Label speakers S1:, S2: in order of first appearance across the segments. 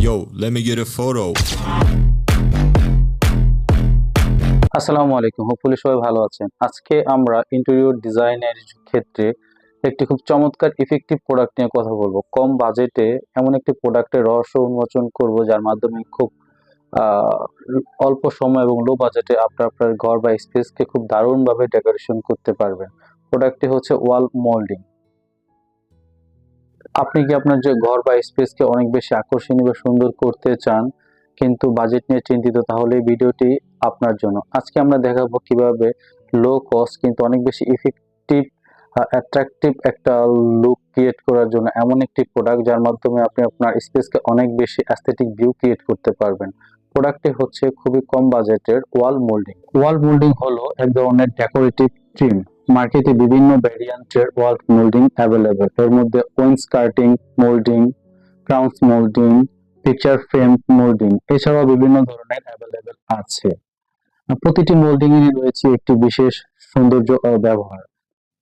S1: Yo, let me get a photo.
S2: আসসালামু আলাইকুম, hopefully সবাই ভালো আছেন। আজকে আমরা ইন্টেরিয়র ডিজাইনের ক্ষেত্রে একটি খুব চমৎকার ইফেক্টিভ প্রোডাক্ট নিয়ে কথা বলবো। কম বাজেটে এমন একটি প্রোডাক্টের রহস্য উন্মোচন করব যার মাধ্যমে খুব আহ, অল্প সময় এবং লো বাজেটে আপনার ঘর বা স্পেসকে খুব দারুণভাবে ডেকোরেশন করতে পারবেন। প্রোডাক্টটি হচ্ছে ওয়াল মোল্ডিং। আপনি কি আপনার যে ঘর বা স্পেসকে অনেক বেশি আকর্ষণীয় বা সুন্দর করতে চান কিন্তু বাজেট নিয়ে চিন্তিত, তাহলে এই ভিডিওটি আপনার জন্য। আজকে আমরা দেখাবো কিভাবে লো কস্ট কিন্তু অনেক বেশি ইফেক্টিভ অ্যাট্রাকটিভ একটা লুক ক্রিয়েট করার জন্য এমন একটি প্রোডাক্ট যার মাধ্যমে আপনি আপনার স্পেসকে অনেক বেশি অ্যাস্থেটিক ভিউ ক্রিয়েট করতে পারবেন। প্রোডাক্টটি হচ্ছে খুবই কম বাজেটের ওয়াল মোল্ডিং। ওয়াল মোল্ডিং হলো এক ধরনের ডেকোরেটিভ ট্রিম। মার্কেটে বিভিন্ন ভ্যারিয়েন্টের ওয়াল মোল্ডিং অ্যাভেলেবেল। এর মধ্যে wainscoting moulding, crowns moulding, picture frame moulding এছাড়াও বিভিন্ন ধরনের অ্যাভেলেবেল আছে। প্রতিটি মোল্ডিং এর রয়েছে একটি বিশেষ সৌন্দর্য ও ব্যবহার।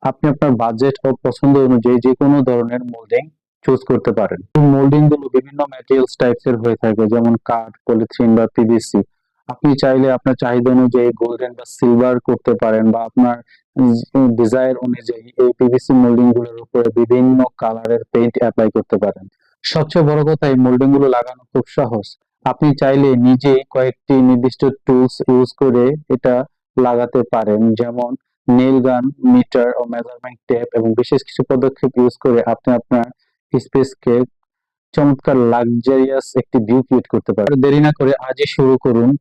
S2: আপনি আপনার বাজেট ও পছন্দ অনুযায়ী যে কোনো ধরনের মোল্ডিং চুজ করতে পারেন। এই মোল্ডিং গুলো বিভিন্ন ম্যাটেরিয়ালস টাইপস এর হয়ে থাকে, যেমন কাঠ, পলিথিন বা পিভিসি। আপনি চাইলে আপনার চাহিদা অনুযায়ী গোল্ডেন বা সিলভার করতে পারেন, বা আপনার ডিজায়ার অনুযায়ী এই পিভিসি মোল্ডিং গুলোর উপরে বিভিন্ন কালারের পেইন্ট অ্যাপ্লাই করতে পারেন। সবচেয়ে বড় কথা, এই মোল্ডিং গুলো লাগানো খুব সহজ। আপনি চাইলে নিজেই কয়েকটি নির্দিষ্ট টুলস ইউজ করে এটা লাগাতে পারেন, যেমন নেইল গান, মিটার ও মেজারমেন্ট টেপ, এবং বিশেষ কিছু পদক্ষেপ ইউজ করে আপনি আপনার স্পেসকে চমৎকার লাক্সারিয়াস একটি ভিউ ক্রিয়েট করতে পারেন। দেরি না করে আজই শুরু করুন।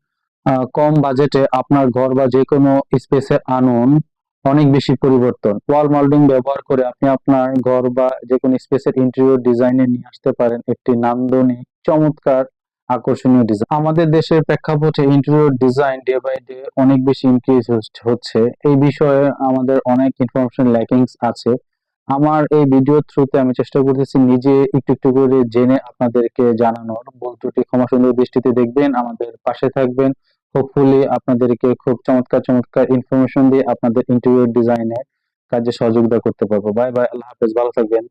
S2: কম বাজেটে আপনার ঘর বা যে কোনো স্পেসে আনুন অনেক বেশি পরিবর্তন। ওয়াল মোল্ডিং ব্যবহার করে আপনি আপনার ঘর বা যে কোনো স্পেসের ইন্টেরিয়র ডিজাইনে নিয়ে আসতে পারেন একটি নান্দনিক, চমৎকার, আকর্ষণীয় ডিজাইন। আমাদের দেশের প্রেক্ষাপটে interior design day by day অনেক বেশি ইনক্রিজ হচ্ছে। এই বিষয়ে আমাদের অনেক ইনফরমেশন ল্যাকিংস আছে। আমার এই ভিডিও থ্রুতে আমি চেষ্টা করতেছি নিজে একটু একটু করে জেনে আপনাদেরকে জানানোর। ভুল ত্রুটি ক্ষমা সুন্দর দৃষ্টিতে দেখবেন, আমাদের পাশে থাকবেন। হোপফুলি আপনাদেরকে খুব চমৎকার চমৎকার ইনফরমেশন দিয়ে আপনাদের ইন্টেরিয়র ডিজাইনের কাজে সহযোগিতা করতে পারবো। বাই বাই, আল্লাহ হাফেজ, ভালো থাকবেন।